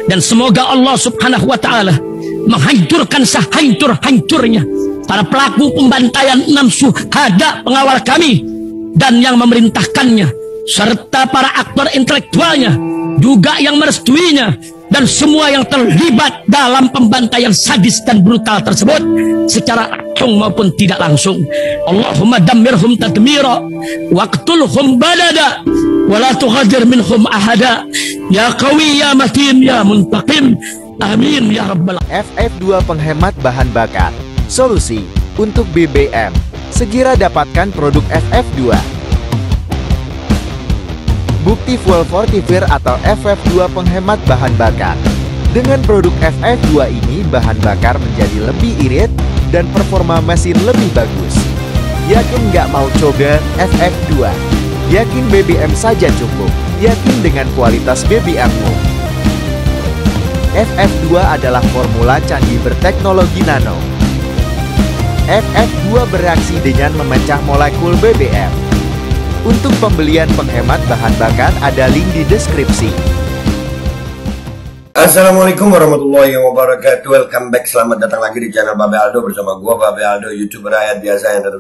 Dan semoga Allah subhanahu wa ta'ala menghancurkan sehancur-hancurnya para pelaku pembantaian 6 syuhada pengawal kami dan yang memerintahkannya, serta para aktor intelektualnya juga yang merestuinya, dan semua yang terlibat dalam pembantaian sadis dan brutal tersebut secara langsung maupun tidak langsung. Allahumma dammirhum tadmira waqtulhum badada wala tughadir minhum ahada ya qawi ya matin ya muntaqim, amin ya rabbal. FF2 penghemat bahan bakar, solusi untuk BBM. Segera dapatkan produk FF2. Bukti fuel fortifier atau FF2 penghemat bahan bakar. Dengan produk FF2 ini, bahan bakar menjadi lebih irit dan performa mesin lebih bagus. Yakin nggak mau coba FF2? Yakin BBM saja cukup. Yakin dengan kualitas BBM-mu. FF2 adalah formula candi berteknologi nano. FF2 bereaksi dengan memecah molekul BBM. Untuk pembelian penghemat bahan bakar ada link di deskripsi. Assalamualaikum warahmatullahi wabarakatuh. Welcome back, selamat datang lagi di channel Babe Aldo bersama gua Babe Aldo, YouTuber rakyat biasa yang tetap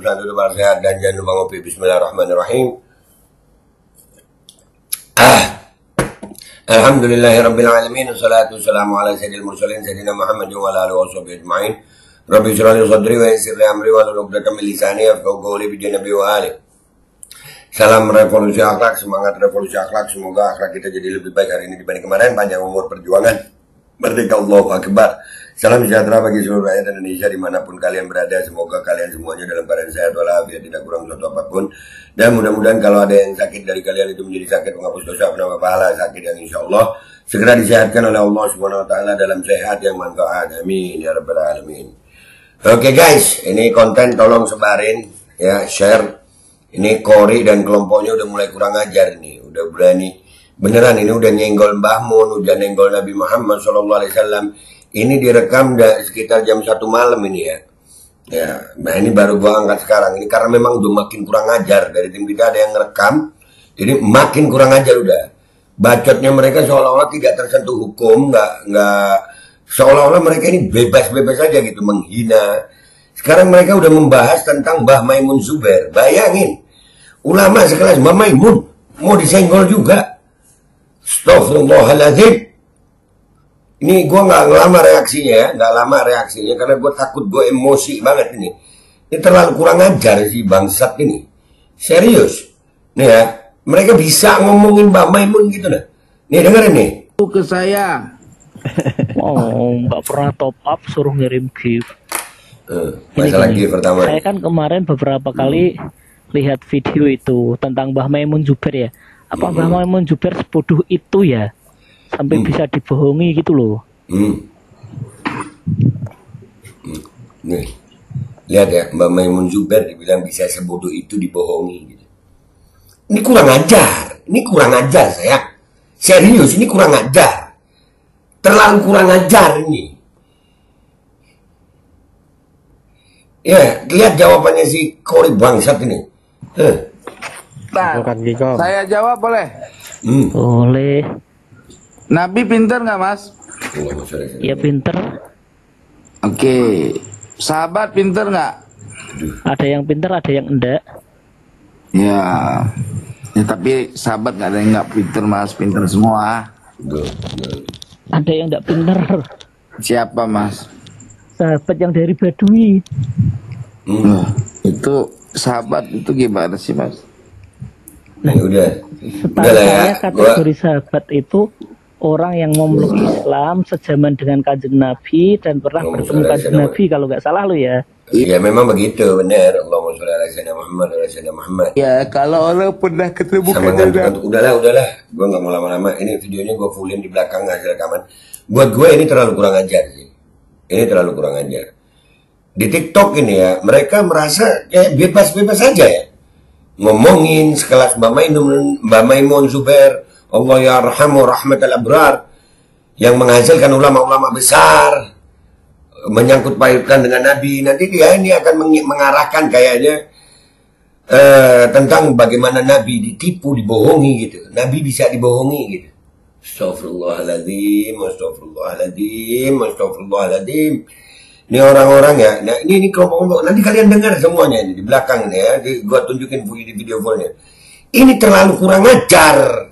sehat dan jangan lupa ngopi. Bismillahirrahmanirrahim. Alhamdulillahirabbil alamin, wassalatu wassalamu ala sayyidil mursalin sayyidina Muhammadin wa ala alihi washabihi ajmain. Rabbi shrah li sadri wa yassir li amri wa hlul 'uqdatam min lisani yafqahu qawli bi nabi wa ali. Salam revolusi akhlak, semangat revolusi akhlak. Semoga akhlak kita jadi lebih baik hari ini dibanding kemarin. Panjang umur perjuangan, merdeka, Allahu Akbar. Salam sejahtera bagi seluruh rakyat Indonesia dimanapun kalian berada. Semoga kalian semuanya dalam keadaan sehat walafiat, tidak kurang suatu apapun. Dan mudah-mudahan kalau ada yang sakit dari kalian itu menjadi sakit menghapus dosa, penambah pahala, sakit yang insya Allah segera disehatkan oleh Allah Subhanahu Wa Taala dalam sehat yang manfaat. Amin ya rabbal alamin. Oke guys, ini konten tolong sebarin ya, share. Ini Kori dan kelompoknya udah mulai kurang ajar nih, udah berani beneran, ini udah nyenggol Mbah Mun, udah nyenggol Nabi Muhammad SAW. Ini direkam sekitar jam 1 malam ini ya. Ya, nah ini baru gua angkat sekarang ini karena memang udah makin kurang ajar. Dari tim kita ada yang ngerekam, jadi makin kurang ajar udah. Bacotnya mereka seolah-olah tidak tersentuh hukum, nggak seolah-olah mereka ini bebas-bebas aja gitu menghina. Sekarang mereka udah membahas tentang Mbah Maimun Zubair. Bayangin, ulama sekelas Mbah Maimun mau disenggol juga. Astaghfirullahaladzim. Ini gue nggak lama reaksinya ya, nggak lama reaksinya karena gue takut gue emosi banget ini. Ini terlalu kurang ajar sih bangsat ini. Serius. Nih ya, mereka bisa ngomongin Mbah Maimun gitu nah. Nih dengerin nih. Ke saya. Oh, nggak pernah top up, suruh ngirim gift. Masalah gift pertama. Saya kan kemarin beberapa kali lihat video itu tentang Mbah Maimun Zubair ya. Apa Mbah Maimun Zubair sebodoh itu ya sampai bisa dibohongi gitu loh. Nih, lihat ya, Mbah Maimun Zubair dibilang bisa sebodoh itu dibohongi gitu. Ini kurang ajar. Ini kurang ajar saya. Serius, ini kurang ajar. Terlalu kurang ajar ini. Ya, lihat jawabannya si Kori bangsat ini. Nah, saya jawab boleh? Boleh. Nabi pinter nggak mas? Ya pinter. Oke. Sahabat pinter nggak? Ada yang pinter, ada yang enggak. Ya. Ya tapi sahabat nggak ada yang nggak pinter mas, pinter semua. Ada yang enggak pinter. Siapa mas? Sahabat yang dari Badui. Itu sahabat itu gimana sih mas? Nah, udah Saya kategori sahabat itu orang yang memeluk Islam sejaman dengan Kanjeng Nabi dan pernah bertemu Kanjeng Nabi kalau nggak salah lo ya. Iya memang begitu benar. Allahumma sholli ala sayyidina Muhammad wa ala sayyidina Muhammad. Ya kalau orang pernah ketemu Kanjeng Nabi. Udahlah. Gue nggak mau lama-lama. Ini videonya gue fullin di belakang hasil rekaman. Buat gue ini terlalu kurang ajar sih. Ini terlalu kurang ajar. Di TikTok ini ya, mereka merasa kayak bebas-bebas saja ya. Ngomongin sekelas Mbah Maimun Zubair, Allah yarhamu rahmatal abrar, yang menghasilkan ulama-ulama besar, menyangkut pautkan dengan Nabi. Nanti dia ini akan mengarahkan kayaknya tentang bagaimana Nabi ditipu, dibohongi gitu. Nabi bisa dibohongi gitu. Astagfirullahaladzim, astagfirullahaladzim, astagfirullahaladzim. Ini orang-orang ya, nah, ini kelompok-kelompok, nanti kalian dengar semuanya ini di belakang ini ya, gua tunjukin video fullnya. Ini terlalu kurang ajar.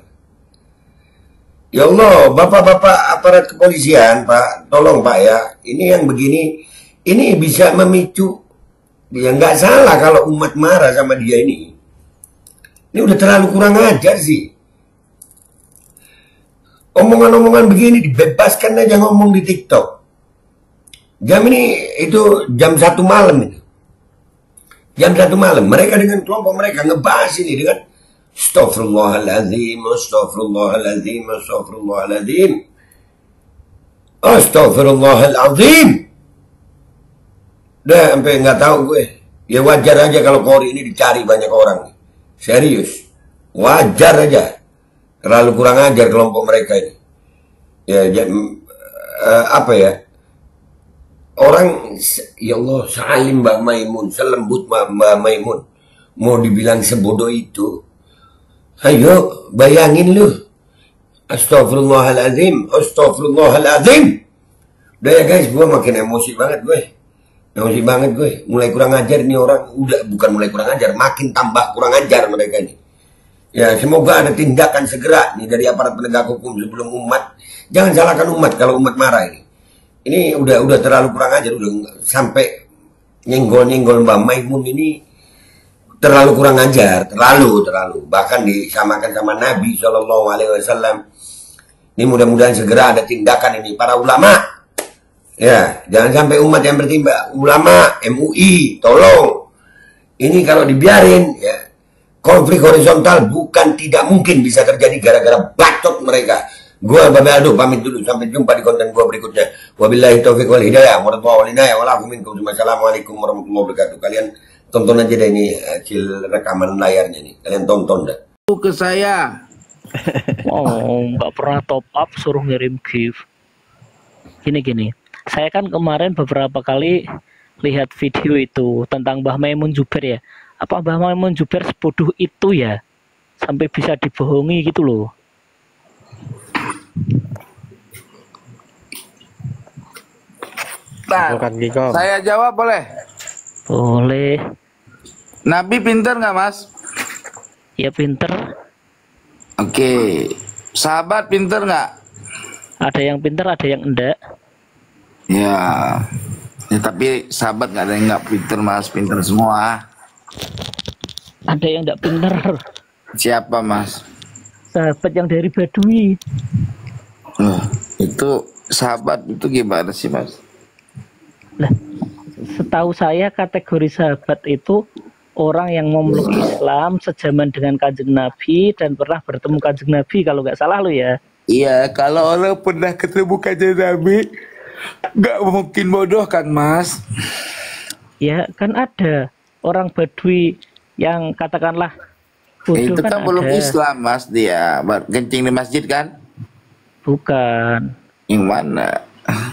Ya Allah, bapak-bapak aparat kepolisian, Pak, tolong Pak ya, ini yang begini, ini bisa memicu, ya nggak salah kalau umat marah sama dia ini. Ini udah terlalu kurang ajar sih. Omongan-omongan begini dibebaskan aja ngomong di TikTok. Jam ini itu jam 1 malam itu. Jam 1 malam mereka dengan kelompok mereka ngebahas ini dengan Astaghfirullahaladzim, astaghfirullahaladzim, astaghfirullahaladzim, astaghfirullahaladzim. Udah sampai nggak tahu gue. Ya wajar aja kalau Kori ini dicari banyak orang. Serius, wajar aja. Terlalu kurang ajar kelompok mereka ini. Ya, apa ya? Orang, ya Allah, salim Mbak Maimun, selembut Mbak Maimun. Mau dibilang sebodoh itu. Ayo, bayangin lu. Astagfirullahaladzim, astagfirullahaladzim. Udah ya guys, gue makin emosi banget gue. Emosi banget gue. Mulai kurang ajar nih orang. Udah, bukan mulai kurang ajar, makin tambah kurang ajar mereka ini. Ya, semoga ada tindakan segera nih dari aparat penegak hukum sebelum umat. Jangan salahkan umat kalau umat marah ini. Ini udah terlalu kurang ajar, udah sampai nyenggol-nyenggol Mbak Maimun ini terlalu kurang ajar, terlalu. Bahkan disamakan sama Nabi SAW. Ini mudah-mudahan segera ada tindakan ini para ulama. Ya, jangan sampai umat yang bertimba. Ulama, MUI, tolong. Ini kalau dibiarin, ya. Konflik horizontal bukan tidak mungkin bisa terjadi gara-gara bacot mereka. Gua Babe Aldo pamit dulu, sampai jumpa di konten gua berikutnya. Wabillahi taufiq wal hidayah, Wassalamualaikum warahmatullahi wabarakatuh. Kalian tonton aja deh ini hasil rekaman layarnya nih. Kalian tonton dah. Ke saya. Oh, nggak pernah top up suruh ngirim gift. Gini. Saya kan kemarin beberapa kali lihat video itu tentang Mbah Maimun Zubair ya. Apa Mbah Maimun Zubair sebodoh itu ya? Sampai bisa dibohongi gitu loh. Nah, saya jawab boleh? Boleh. Nabi pinter nggak mas? Ya pinter. Oke. Sahabat pinter nggak? Ada yang pinter, ada yang enggak. Ya, tapi sahabat nggak ada yang nggak pinter mas, pinter semua. Ada yang enggak pinter. Siapa mas? Sahabat yang dari Badui. Itu sahabat itu gimana sih mas? Lah, setahu saya kategori sahabat itu orang yang memeluk Islam sejaman dengan Kanjeng Nabi dan pernah bertemu Kanjeng Nabi kalau nggak salah lo ya. Iya, kalau orang pernah ketemu Kanjeng Nabi nggak mungkin bodoh kan mas? Ya kan ada orang Badui yang katakanlah bodoh itu kan belum ada. Islam mas, dia kencing di masjid kan? Bukan. Yang mana?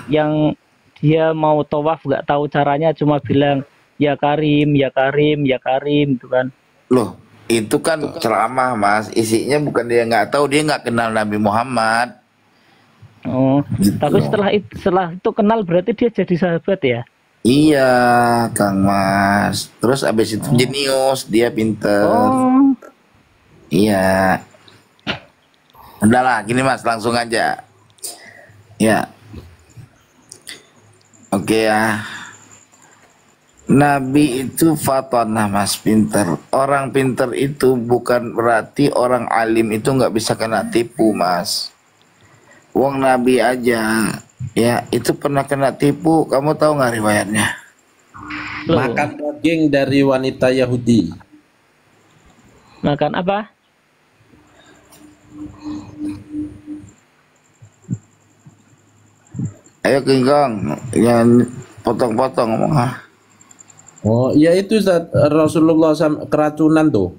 Yang dia mau tawaf nggak tahu caranya, cuma bilang ya Karim, ya Karim, ya Karim, itu kan. Loh, itu kan ceramah mas, isinya bukan dia nggak tahu, dia nggak kenal Nabi Muhammad. Oh, gitu. Tapi setelah itu kenal berarti dia jadi sahabat ya? Iya, Kang Mas. Terus abis itu jenius, dia pinter. Oh. Iya. Udahlah, gini mas, langsung aja. Ya. Oke ya. Nabi itu fatonah mas, pinter. Orang pinter itu bukan berarti orang alim itu nggak bisa kena tipu mas. Wong Nabi aja, ya itu pernah kena tipu. Kamu tahu nggak riwayatnya? Makan daging dari wanita Yahudi. Makan apa? Ayo Kinggong, jangan potong-potong ngomong ah. Oh iya itu Rasulullah keracunan tuh.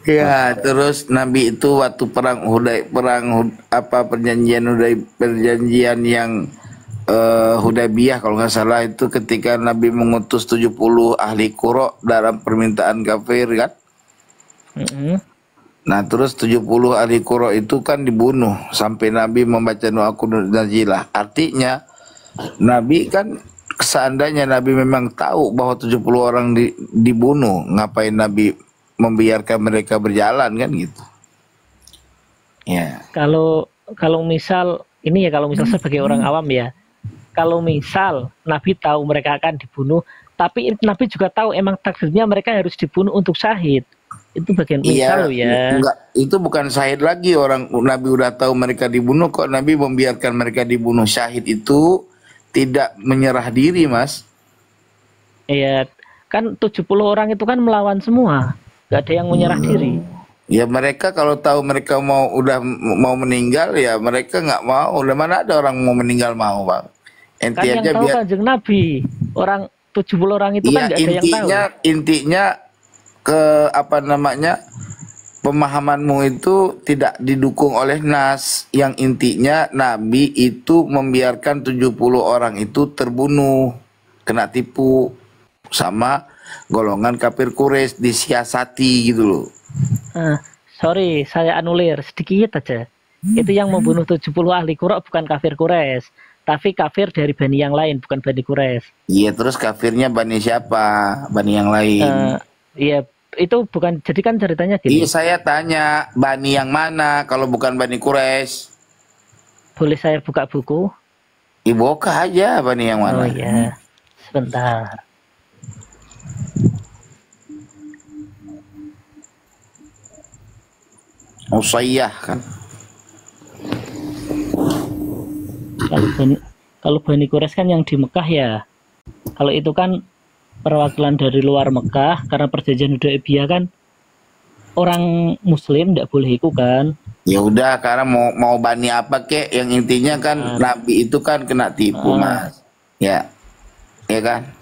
Ya, terus Nabi itu waktu perjanjian yang Hudaybiyah kalau nggak salah, itu ketika Nabi mengutus 70 ahli Qura dalam permintaan kafir kan. Nah terus 70 ahli Qura itu kan dibunuh sampai Nabi membaca doa kunut nazilah. Artinya Nabi kan, seandainya Nabi memang tahu bahwa 70 orang dibunuh, ngapain Nabi membiarkan mereka berjalan kan gitu. Ya. Kalau misal ini ya, kalau misal sebagai orang awam ya, kalau misal Nabi tahu mereka akan dibunuh, tapi Nabi juga tahu emang takdirnya mereka harus dibunuh untuk syahid. Itu bagian misal ya. Enggak, itu bukan syahid lagi. Orang Nabi udah tahu mereka dibunuh, kok Nabi membiarkan mereka dibunuh. Syahid itu tidak menyerah diri, Mas. Iya, kan 70 orang itu kan melawan semua. Gak ada yang menyerah diri. Ya mereka kalau tahu mereka udah mau meninggal, ya mereka nggak mau. Udah mana ada orang mau meninggal mau, Bang. Kan yang tahu Kanjeng Nabi. Orang 70 orang itu kan nggak ada yang tahu. Intinya pemahamanmu itu tidak didukung oleh nas. Yang intinya Nabi itu membiarkan 70 orang itu terbunuh, kena tipu sama golongan kafir Quraisy, disiasati gitu loh. Sorry, saya anulir sedikit aja. Itu yang membunuh 70 ahli Qura bukan kafir Quraisy, tapi kafir dari bani yang lain, bukan bani Quraisy. Iya, terus kafirnya bani siapa? Bani yang lain. Iya, itu bukan, jadi kan ceritanya gini. Iya, saya tanya bani yang mana kalau bukan bani Quraisy? Boleh saya buka buku? Buka aja bani yang mana. Oh iya, sebentar. Usayyah kan. Kalau Bani Quraisy kan yang di Mekah ya. Kalau itu kan perwakilan dari luar Mekah, karena perjanjian Hudaybiyah kan orang Muslim tidak boleh ikut kan. Ya udah, karena mau bani apa kek, yang intinya kan Nabi itu kan kena tipu, Mas. Ya, ya kan.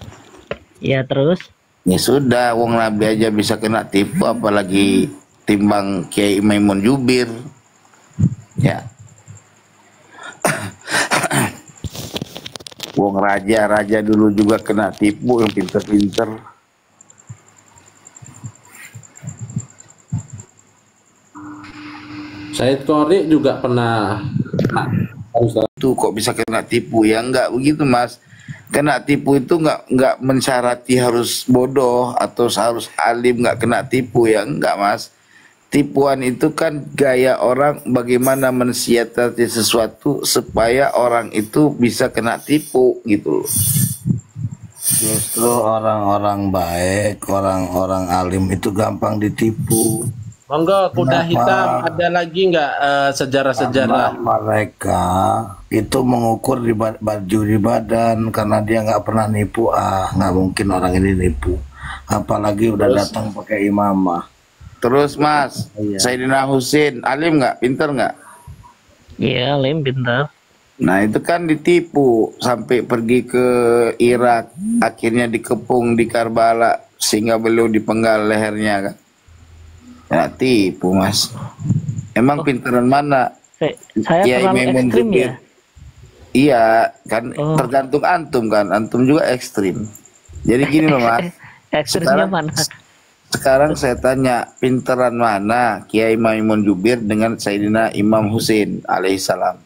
Ya terus. Ya sudah, wong Nabi aja bisa kena tipu, apalagi timbang Kiai Maimun Jubir. Ya. Wong raja dulu juga kena tipu, yang pinter-pinter. Said Qorik juga pernah. Itu kok bisa kena tipu? Ya enggak begitu, Mas. Kena tipu itu enggak mensyarati harus bodoh atau harus alim, enggak kena tipu, ya enggak, Mas. Tipuan itu kan gaya orang bagaimana mensiasati sesuatu supaya orang itu bisa kena tipu gitu loh. Justru orang-orang baik, orang-orang alim itu gampang ditipu. Monggo, kuda hitam ada lagi nggak sejarah-sejarah? Mereka itu mengukur di baju di badan karena dia nggak pernah nipu. Nggak mungkin orang ini nipu. Apalagi udah datang pakai imamah. Terus Mas, Sayyidina Husain, alim nggak? Pinter nggak? Iya, alim, pintar. Nah itu kan ditipu sampai pergi ke Irak, akhirnya dikepung di Karbala sehingga beliau dipenggal lehernya kan. Ya tipu, Mas. Emang pinteran mana? Saya terlalu ekstrim ya? Iya, kan tergantung antum kan. Antum juga ekstrim. Jadi gini loh, Mas. Ekstrimnya mana? Sekarang saya tanya, pinteran mana Kiai Maimun Jubir dengan Sayyidina Imam Husain alaihissalam?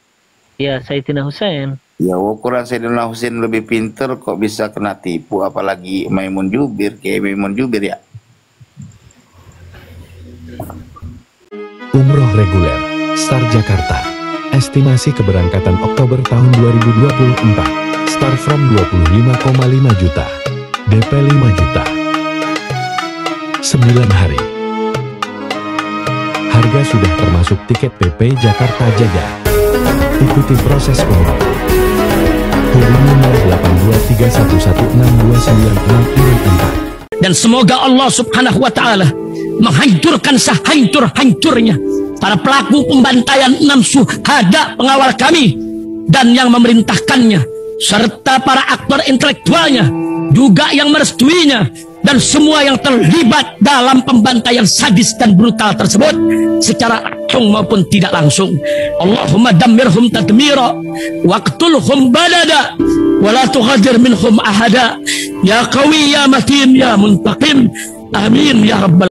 Ya, Sayyidina Husain. Ya, ukuran Sayyidina Husain lebih pinter kok bisa kena tipu, apalagi Maimun Jubir, Kiai Maimun Jubir ya. Umroh reguler, Star Jakarta. Estimasi keberangkatan Oktober tahun 2024. Start from 25,5 juta. DP 5 juta. 9 hari. Harga sudah termasuk tiket PP Jakarta Jaya. Ikuti proses umroh. Hubungi 082311629664. Dan semoga Allah Subhanahu wa Ta'ala menghancurkan sehancur-hancurnya para pelaku pembantaian 6 syuhada pengawal kami dan yang memerintahkannya, serta para aktor intelektualnya juga yang merestuinya, dan semua yang terlibat dalam pembantaian sadis dan brutal tersebut secara langsung maupun tidak langsung. Allahumma dammirhum tadmira waqtulhum balada wala tughadir minhum ahada ya qawi ya matin ya muntaqim. Amin ya rabbal